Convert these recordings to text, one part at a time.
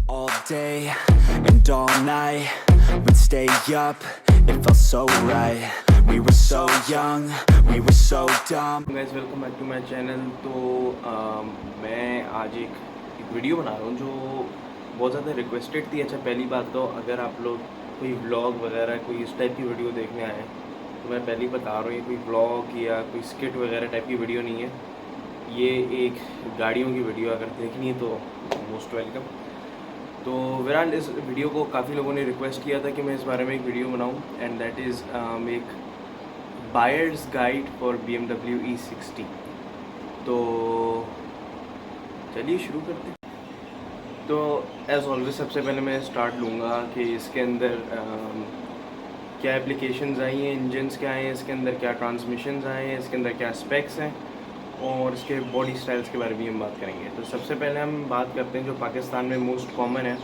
All day and all night, we'd stay up, it felt so right. We were so young, we were so dumb. Guys welcome back to my channel. तो मैं आज एक video बना रहा हूँ जो बहुत ज़्यादा रिक्वेस्टेड थी। अच्छा, पहली बात तो अगर आप लोग कोई व्लॉग वगैरह कोई इस टाइप की वीडियो देखने आए तो मैं पहले ही बता रहा हूँ, ये कोई व्लॉग या कोई स्किट वगैरह टाइप की वीडियो नहीं है। ये एक गाड़ियों की वीडियो, अगर देखनी है तो मोस्ट वेलकम। तो बहरहाल इस वीडियो को काफ़ी लोगों ने रिक्वेस्ट किया था कि मैं इस बारे में एक वीडियो बनाऊँ, एंड दैट इज़ एक buyers guide for BMW E60। तो चलिए शुरू करते हैं। तो एज़ ऑलवेज सबसे पहले मैं स्टार्ट लूँगा कि इसके अंदर क्या एप्लीकेशंस आई हैं, इंजन्स क्या आए हैं इसके अंदर, क्या ट्रांसमिशंस आए हैं इसके अंदर, क्या स्पेक्स हैं, और इसके बॉडी स्टाइल्स के बारे में हम बात करेंगे। तो सबसे पहले हम बात करते हैं जो पाकिस्तान में मोस्ट कॉमन है,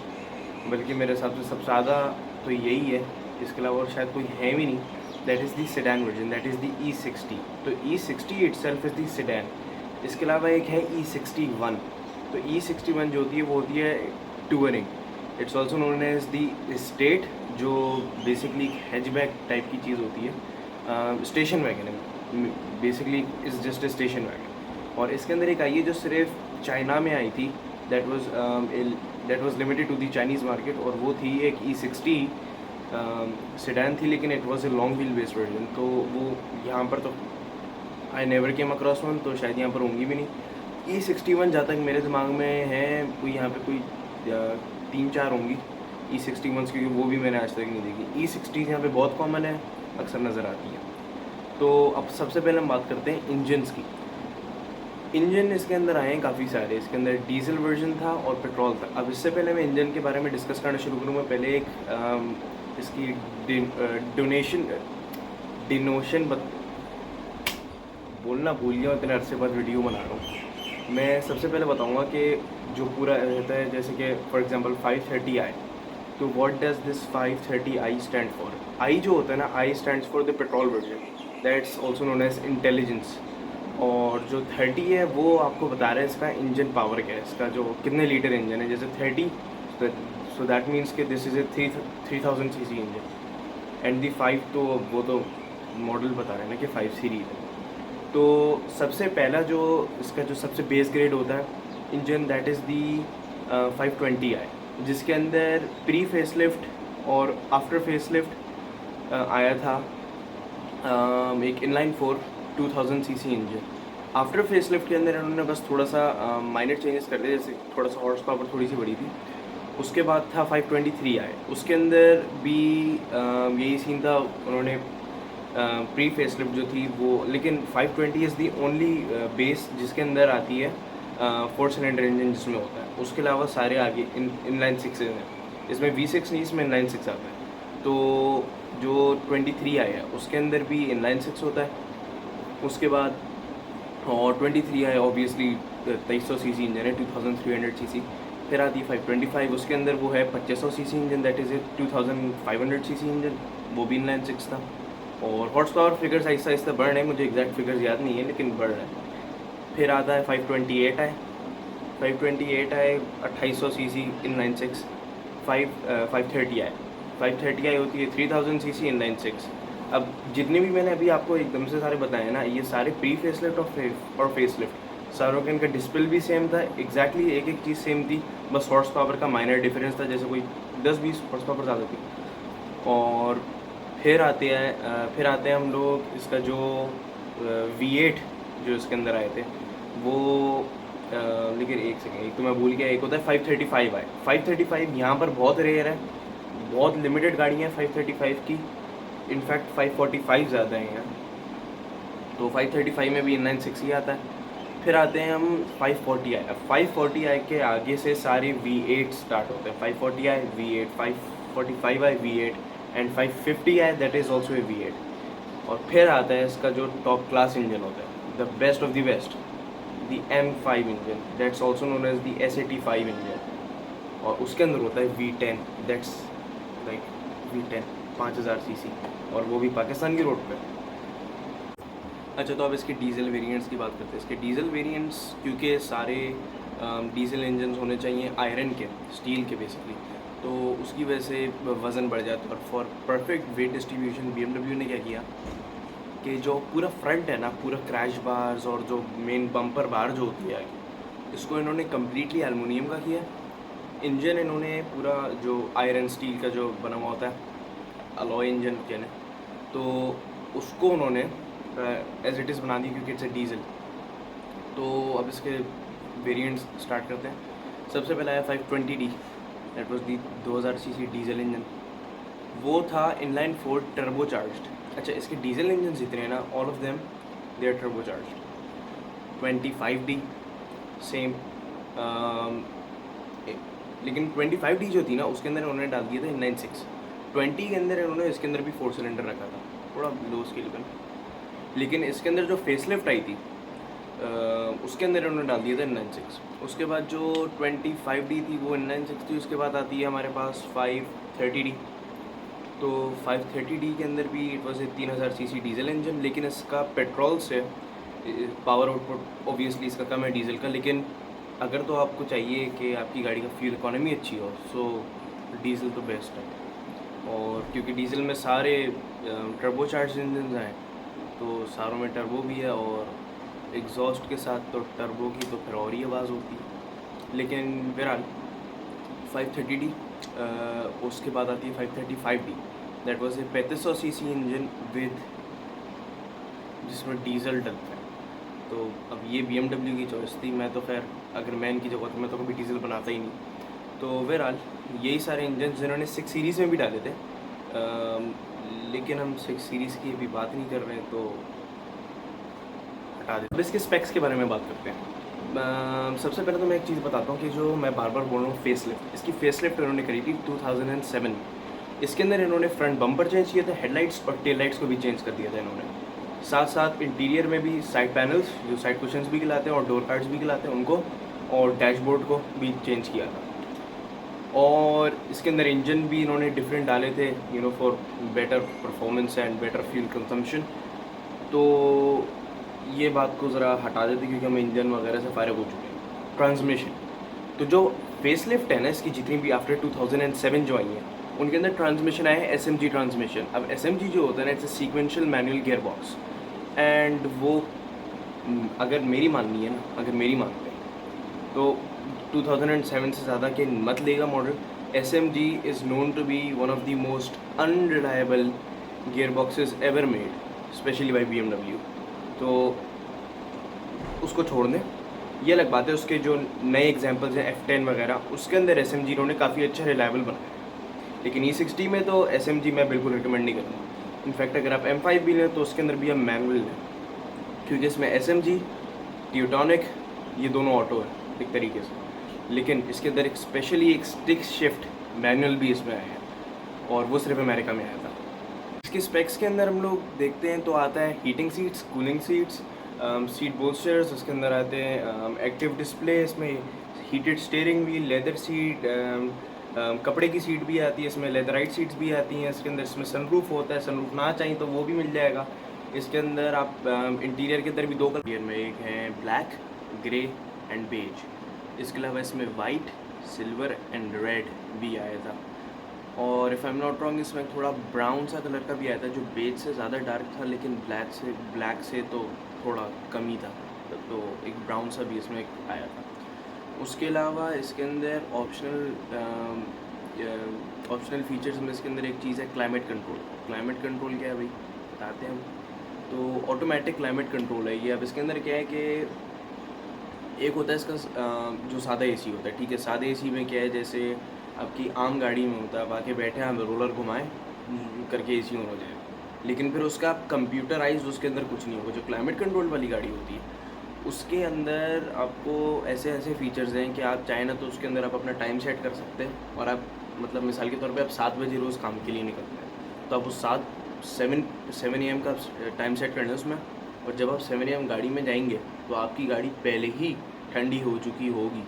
बल्कि मेरे हिसाब से सबसे ज़्यादा तो यही है, इसके अलावा और शायद कोई है भी नहीं। That is the sedan version, that is the E60। तो E60 itself is the sedan. इसके अलावा एक है E61। तो E61 जो होती है वो होती है touring. It's also known as the estate, जो बेसिकली हैचबैक टाइप की चीज़ होती है। स्टेशन वैगन है basically, is just a station wagon. और इसके अंदर एक आई है जो सिर्फ चाइना में आई थी, that was limited to the Chinese market, और वो थी एक E60 सेडान थी, लेकिन it was a long wheel based version. तो वो यहाँ पर तो I never came across one, तो शायद यहाँ पर होंगी भी नहीं। E61 जहाँ तक मेरे दिमाग में है कोई यहाँ पे कोई 3-4 होंगी E61, क्योंकि वो भी मैंने आज तक नहीं देखी। E60 यहाँ पे बहुत कॉमन है, अक्सर नज़र आती है। तो अब सबसे पहले हम बात करते हैं इंजन्स की। इंजन इसके अंदर आए हैं काफ़ी सारे। इसके अंदर डीजल वर्जन था और पेट्रोल था। अब इससे पहले मैं इंजन के बारे में डिस्कस करना शुरू करूँ, मैं पहले एक इसकी डिनोशन बोलना भूल गया, इतने अरसे बाद वीडियो बना रहा हूँ। मैं सबसे पहले बताऊँगा कि जो पूरा रहता है, जैसे कि फॉर एग्जांपल 530i। तो what does this 530i stand for? I जो होता है ना, I stands for the petrol version, that's also known as intelligence. और जो 30 है वो आपको बता रहा है इसका इंजन पावर क्या है, इसका जो कितने लीटर इंजन है। जैसे 30, सो दैट मीन्स कि this is a 3000 cc engine. And the 5 तो वो तो मॉडल बता रहे हैं ना कि 5 सीरीज है। तो सबसे पहला जो इसका जो सबसे बेस ग्रेड होता है engine, that is the 520i, जिसके अंदर प्री फेसलिफ्ट और आफ्टर फेसलिफ्ट आया था एक inline 4 2000 cc engine. After facelift के अंदर इन्होंने बस थोड़ा सा माइनर चेंजेस कर दिए, जैसे थोड़ा सा हॉर्स पावर थोड़ी सी बढ़ी थी। उसके बाद था 523 आए, उसके अंदर भी यही सीन था। उन्होंने प्री फेसलिफ्ट जो थी वो, लेकिन 520 इज़ दी ओनली बेस जिसके अंदर आती है 4 सिलेंडर इंजन जिसमें होता है। उसके अलावा सारे आगे इनलाइन 6 हैं। इसमें V6 नहीं, इसमें इनलाइन 6 आता है। तो जो 23 आया है उसके अंदर भी इनलाइन 6 होता है। उसके बाद और 23 है ऑब्वियसली 2300 cc इंजन है, 2300 cc। फिर आती है 525, उसके अंदर वो है 2500 cc engine, that is a 2500 cc engine, वो भी इनलाइन 6 था। और horse power figures Aahista Aahista बढ़ रहे हैं, मुझे एग्जैक्ट फिगर्स याद नहीं है लेकिन बढ़ रहा है। फिर आता है 528 है, 528 है 2800 cc इनलाइन 6। 530 है, 530 आई होती है 3000 cc इनलाइन 6। अब जितने भी मैंने अभी आपको एकदम से सारे बताए ना, ये सारे प्री फेसलिफ्ट और फेसलिफ्ट। सारों के इनका डिस्प्ले भी सेम था, एग्जैक्टली एक एक चीज़ सेम थी, बस हॉर्स पावर का माइनर डिफरेंस था, जैसे कोई 10-20 हॉर्स पावर ज़्यादा थी। और फिर आते हैं हम लोग इसका जो V8 जो इसके अंदर आए थे वो लेकिन एक सेकेंड, एक तो मैं भूल गया, एक होता है 535 आए। 535 यहाँ पर बहुत रेयर है, बहुत लिमिटेड गाड़ियाँ हैं 535 की, इनफैक्ट 545 ज़्यादा हैं यहाँ। तो 535 में भी इनलाइन 6 ही आता है। फिर आते हैं हम 540i। अब 540i के आगे से सारे V8 स्टार्ट होते हैं। 540i V8, 545i V8 and 550i that is also a V8। और फिर आता है इसका जो टॉप क्लास इंजन होता है, the best of the best, the M5 engine, that's also known as the S85 engine. और उसके अंदर होता है V10, that's like V10 5000 cc, और वो भी पाकिस्तान की रोड पे। अच्छा, तो अब इसके डीजल वेरिएंट्स की बात करते हैं। इसके डीजल वेरिएंट्स क्योंकि सारे डीजल इंजन होने चाहिए आयरन के, स्टील के बेसिकली, तो उसकी वजह से वज़न बढ़ जाता है। और for perfect wait distribution BMW ने क्या किया कि जो पूरा फ्रंट है ना, पूरा क्रैश बार्स और जो मेन बम्पर बार जो होती है आगे, इसको इन्होंने कम्प्लीटली एलुमिनियम का किया। इंजन इन्होंने पूरा जो आयरन स्टील का जो बना हुआ होता है, अलॉय इंजन कहने, तो उसको उन्होंने एज इट इज़ बना दी, क्योंकि इट्स अ डीजल। तो अब इसके वेरिएंट्स स्टार्ट करते हैं। सबसे पहला है 520D, that was the 2000 CC diesel engine. वो था इनलाइन 4 टर्बो चार्ज्ड। अच्छा, इसके डीजल इंजन जितने हैं ना, all of them they are turbocharged. 25D same, लेकिन 25D जो थी ना, उसके अंदर उन्होंने डाल दिया था इनलाइन 6। 20 के अंदर इन्होंने इसके अंदर भी 4 सिलेंडर रखा था, थोड़ा लो स्केल पर। लेकिन इसके अंदर जो फेसलिफ्ट आई थी उसके अंदर इन्होंने डाल दिया था इनलाइन 6। उसके बाद जो 25D थी वो इनलाइन 6 थी। उसके बाद आती है हमारे पास 530D। तो 530D के अंदर भी it was a 3000 CC diesel engine, लेकिन इसका पेट्रोल से पावर आउटपुट ऑब्वियसली इसका कम है डीजल का। लेकिन अगर तो आपको चाहिए कि आपकी गाड़ी का फ्यूल इकोनॉमी अच्छी हो, सो डीजल तो बेस्ट है। और क्योंकि डीजल में सारे टर्बो चार्ज इंजन हैं, तो सारों में टर्बो भी है, और एग्जॉस्ट के साथ तो टर्बो की तो फिर और ही आवाज़ होती है। लेकिन बहरहाल 530D, उसके बाद आती है 535D, that was a 3500 CC engine with, जिसमें डीजल डलता है। तो अब ये BMW की चॉइस थी। मैं तो खैर अगर मैं इनकी जगह तो मैं तो कभी डीजल बनाता ही नहीं। तो बहरहाल यही सारे इंजन जिन्होंने 6 सीरीज़ में भी डाले थे, लेकिन हम 6 सीरीज़ की अभी बात नहीं कर रहे हैं, तो हटा देते। अब इसके स्पेक्स के बारे में बात करते हैं। सबसे पहले तो मैं एक चीज़ बताता हूँ कि जो मैं बार बार बोल रहा हूँ, फेसलिफ्ट। इसकी फेसलिफ्ट इन्होंने करी थी 2007 में। इसके अंदर इन्होंने फ्रंट बम्पर चेंज किया था, हेडलाइट्स और टेल लाइट्स को भी चेंज कर दिया था इन्होंने। साथ साथ इंटीरियर में भी साइड पैनल्स, जो साइड कुशंस भी कहलाते हैं और डोर कार्ड्स भी कहलाते हैं, उनको और डैशबोर्ड को भी चेंज किया था। और इसके अंदर इंजन भी इन्होंने डिफरेंट डाले थे, for better performance and better fuel consumption. तो ये बात को ज़रा हटा देते क्योंकि हम इंजन वगैरह से फारिग हो चुके हैं। ट्रांसमिशन, तो जो फेसलिफ्ट है ना इसकी, जितनी भी आफ्टर 2007 जो आई हैं, उनके अंदर ट्रांसमिशन आया है SMG ट्रांसमिशन। अब SMG जो होता है ना, it's a sequential manual gear box. And वो अगर मेरी माननी है ना, अगर मेरी मानते हैं तो 2007 से ज़्यादा के मत लेगा model. SMG is known to be one of the most unreliable gearboxes ever made, specially by BMW। तो उसको छोड़ दें, ये अलग बात है। उसके जो नए एग्जांपल्स हैं F10 वगैरह, उसके अंदर SMG इन्होंने काफ़ी अच्छा रिलायबल बनाया। लेकिन E60 में तो SMG मैं बिल्कुल रिकमेंड नहीं करूँगा। इनफैक्ट अगर आप M5 भी लें तो उसके अंदर भी हम मैनुअल लें, क्योंकि इसमें SMG, ट्यूटॉनिक, ये दोनों ऑटो है एक तरीके से। लेकिन इसके अंदर एक स्पेशली एक स्टिक शिफ्ट मैनुअल भी इसमें आया है, और वो सिर्फ अमेरिका में आया था। इसके स्पेक्स के अंदर हम लोग देखते हैं तो आता है heating seats, cooling seats, seat bolsters. उसके अंदर आते हैं एक्टिव डिस्प्ले, इसमें heated steering wheel, leather seat, कपड़े की सीट भी आती है इसमें, लेदराइट सीट्स भी आती हैं इसके अंदर। इसमें सनरूफ होता है, सनरूफ ना चाहिए तो वो भी मिल जाएगा। इसके अंदर आप इंटीरियर के अंदर भी 2 कलर में, एक है ब्लैक, ग्रे एंड बेज। इसके अलावा इसमें वाइट, सिल्वर एंड रेड भी आया था। और if I am not wrong इसमें थोड़ा ब्राउन सा कलर का भी आया था, जो बेज से ज़्यादा डार्क था, लेकिन ब्लैक से तो थोड़ा कम ही था, तो एक ब्राउन सा भी इसमें आया था। उसके अलावा इसके अंदर ऑप्शनल फीचर्स में इसके अंदर एक चीज़ है क्लाइमेट कंट्रोल। क्लाइमेट कंट्रोल क्या है भाई, बताते हैं हम। तो ऑटोमेटिक क्लाइमेट कंट्रोल है ये। अब इसके अंदर क्या है कि एक होता है इसका जो सादा AC होता है, ठीक है। सादे AC में क्या है, जैसे आपकी आम गाड़ी में होता है, आप आके बैठे हैं, रोलर घुमाएं करके AC ऑन हो जाए। लेकिन फिर उसका कंप्यूटराइज उसके अंदर कुछ नहीं होगा। जो क्लाइमेट कंट्रोल वाली गाड़ी होती है उसके अंदर आपको ऐसे ऐसे फीचर्स हैं कि आप चाहें ना तो उसके अंदर आप अपना टाइम सेट कर सकते हैं, और आप मतलब मिसाल के तौर पे आप 7 बजे रोज़ काम के लिए निकलते हैं, तो आप उस 7 AM का टाइम सेट करना है उसमें। और जब आप 7 AM गाड़ी में जाएंगे तो आपकी गाड़ी पहले ही ठंडी हो चुकी होगी।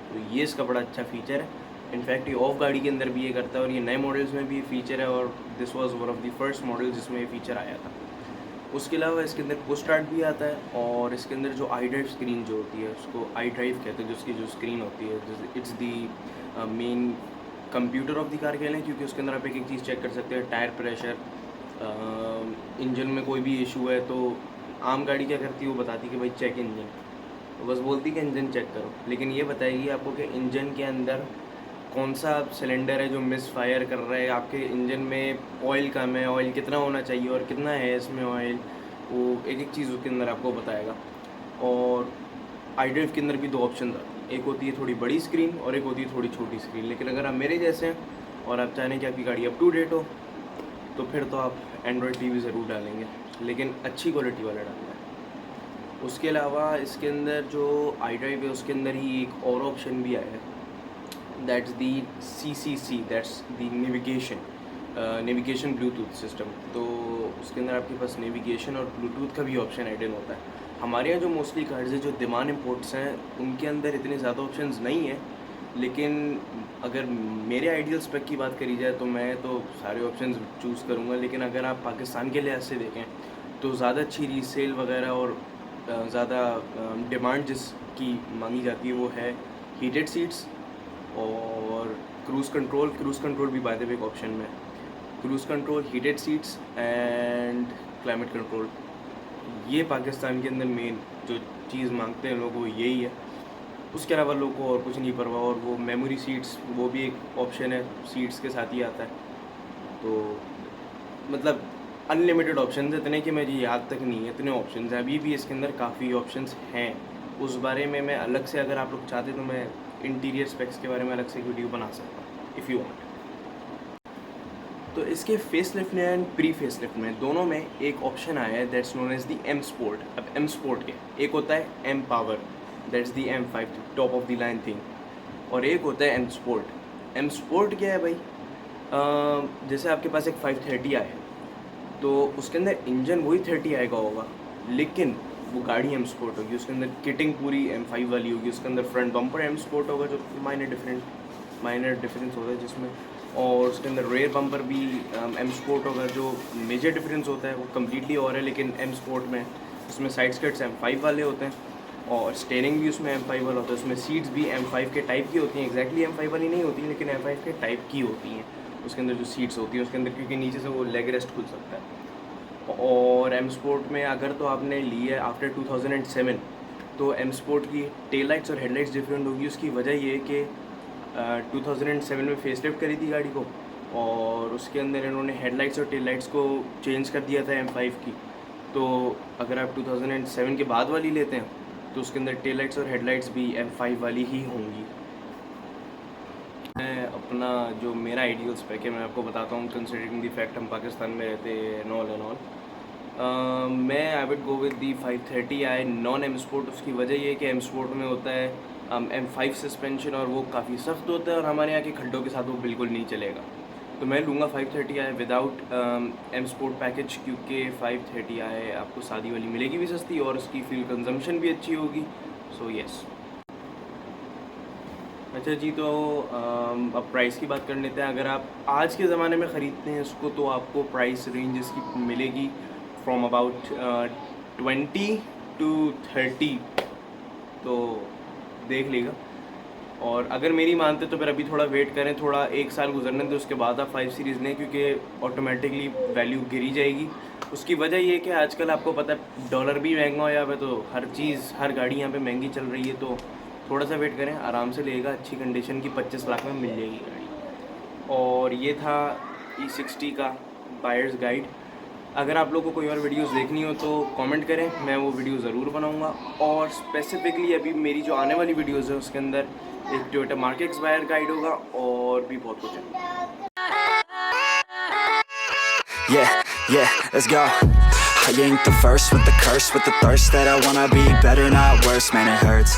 तो ये इसका बड़ा अच्छा फ़ीचर है। इनफैक्ट ये ऑफ गाड़ी के अंदर भी ये करता है, और ये नए मॉडल्स में भी ये फ़ीचर है, और this was one of the first model जिसमें ये फ़ीचर आया था। उसके अलावा इसके अंदर पुश स्टार्ट भी आता है और इसके अंदर जो आई ड्राइव स्क्रीन जो होती है उसको आई ड्राइव कहते हैं, जिसकी जो स्क्रीन होती है it's the main computer of the car कह लें, क्योंकि उसके अंदर आप एक एक चीज़ चेक कर सकते हैं, टायर प्रेशर, इंजन में कोई भी इशू है तो आम गाड़ी क्या करती है वो बताती है कि भाई चेक इंजन, तो बस बोलती है कि इंजन चेक करो, लेकिन ये बताएगी आपको कि इंजन के अंदर कौन सा सिलेंडर है जो मिस फायर कर रहा है, आपके इंजन में ऑयल कम है, ऑयल कितना होना चाहिए और कितना है इसमें ऑयल, वो एक एक चीज़ उसके अंदर आपको बताएगा। और आई ड्राइव के अंदर भी दो ऑप्शन आते हैं, एक होती है थोड़ी बड़ी स्क्रीन और एक होती है थोड़ी छोटी स्क्रीन, लेकिन अगर आप मेरे जैसे हैं और आप चाहें कि आपकी गाड़ी अप टू डेट हो तो फिर तो आप एंड्रॉयड टीवी ज़रूर डालेंगे, लेकिन अच्छी क्वालिटी वाला डालना है। उसके अलावा इसके अंदर जो आई ड्राइव है उसके अंदर ही एक और ऑप्शन भी आया है, that's the CCC, that's the navigation Bluetooth system. तो उसके अंदर आपके पास नेविगेशन और ब्लूटूथ का भी ऑप्शन ऐड इन होता है। हमारे यहाँ जो मोस्टली कार्ड्स हैं जो दिमान इम्पोर्ट्स हैं उनके अंदर इतने ज़्यादा ऑप्शंस नहीं हैं, लेकिन अगर मेरे आइडियल स्पेक की बात करी जाए तो मैं तो सारे ऑप्शंस चूज़ करूँगा, लेकिन अगर आप पाकिस्तान के लिहाज से देखें तो ज़्यादा अच्छी रीसेल वगैरह और ज़्यादा डिमांड जिसकी मांगी जाती है वो है हीटेड सीट्स और क्रूज़ कंट्रोल भी बाय द वे एक ऑप्शन में, cruise control, heated seats and climate control. ये पाकिस्तान के अंदर मेन जो चीज़ मांगते हैं लोग वो यही है। उसके अलावा लोग को और कुछ नहीं परवाह। और वो मेमोरी सीट्स वो भी एक ऑप्शन है, सीट्स के साथ ही आता है। तो मतलब अनलिमिटेड ऑप्शन है, इतने कि मुझे याद तक नहीं है, इतने ऑप्शन हैं। अभी भी इसके अंदर काफ़ी ऑप्शन हैं, उस बारे में मैं अलग से, अगर आप लोग चाहते तो मैं इंटीरियर स्पेक्स के बारे में अलग से एक वीडियो बना सकता हूँ इफ़ यू वांट। तो इसके फेसलिफ्ट में एंड प्री फेसलिफ्ट में दोनों में एक ऑप्शन आया है that's known as the M sport. अब M स्पोर्ट के एक होता है M power, that's the M5 top of the line thing, और एक होता है M स्पोर्ट। M स्पोर्ट क्या है भाई? जैसे आपके पास एक 530 आए तो उसके अंदर इंजन वही 30 आएगा होगा, लेकिन वो गाड़ी M स्पोर्ट होगी, उसके अंदर किटिंग पूरी M5 वाली होगी, उसके अंदर फ्रंट बम्पर M स्पोर्ट होगा जो माइनर डिफरेंस होता है जिसमें, और उसके अंदर रेयर बम्पर भी M स्पोर्ट होगा। जो मेजर डिफरेंस होता है वो कम्प्लीटली और है, लेकिन M स्पोर्ट में उसमें साइड स्कर्ट्स M5 वाले होते हैं और स्टेयरिंग भी उसमें M5 वाला होता है। उसमें सीट्स भी M5 के टाइप की होती हैं, एग्जैक्टली M5 वाली नहीं होती, लेकिन M5 के टाइप की होती हैं उसके अंदर जो सीट्स होती हैं उसके अंदर, क्योंकि नीचे से वो लेग रेस्ट खुल सकता है। और M स्पोर्ट में अगर तो आपने ली है आफ्टर 2007 तो M स्पोर्ट की टेल लाइट्स और हेडलाइट्स डिफरेंट होगी। उसकी वजह ये है कि 2007 में फेसलिफ्ट करी थी गाड़ी को और उसके अंदर इन्होंने हेडलाइट्स और टेल लाइट्स को चेंज कर दिया था M5 की। तो अगर आप 2007 के बाद वाली लेते हैं तो उसके अंदर टेल लाइट्स और हेडलाइट्स भी M5 वाली ही होंगी। मैं अपना जो मेरा आइडियल स्पेक है मैं आपको बताता हूँ, कंसिडरिंग द फैक्ट हम पाकिस्तान में रहते हैं ऑल एंड ऑल। मैं I would go with the 530i non M sport. उसकी वजह ये है कि M स्पोर्ट में होता है M5 सस्पेंशन और वो काफ़ी सख्त होता है और हमारे यहाँ के खड्डों के साथ वो बिल्कुल नहीं चलेगा। तो मैं लूँगा 530i without M sport package, क्योंकि 530i आपको सादी वाली मिलेगी भी सस्ती और उसकी फ्यूल कंजम्पशन भी अच्छी होगी। So yes. अच्छा जी, तो अब प्राइस की बात कर लेते हैं। अगर आप आज के ज़माने में ख़रीदते हैं इसको तो आपको प्राइस रेंज इसकी मिलेगी फ्रॉम अबाउट 20 to 30, तो देख लेगा। और अगर मेरी मानते तो फिर अभी थोड़ा वेट करें, थोड़ा एक साल गुजरने दें, उसके बाद आप 5 सीरीज़ लें, क्योंकि ऑटोमेटिकली वैल्यू गिरी जाएगी। उसकी वजह ये है कि आजकल आपको पता है डॉलर भी महंगा हो जाए, तो हर चीज़ हर गाड़ी यहाँ पे महंगी चल रही है। तो थोड़ा सा वेट करें, आराम से लेगा, अच्छी कंडीशन की 25 लाख में मिल जाएगी गाड़ी। और ये था E60 का बायर्स गाइड। अगर आप लोगों को कोई और वीडियोस देखनी हो तो कमेंट करें, मैं वो वीडियो ज़रूर बनाऊंगा। और स्पेसिफिकली अभी मेरी जो आने वाली वीडियोस है उसके अंदर एक Toyota Mark X buyer guide होगा और भी बहुत कुछ है। Yeah, let's go. I ain't the first with the curse, with the thirst that I wanna be better, not worse, man, it hurts.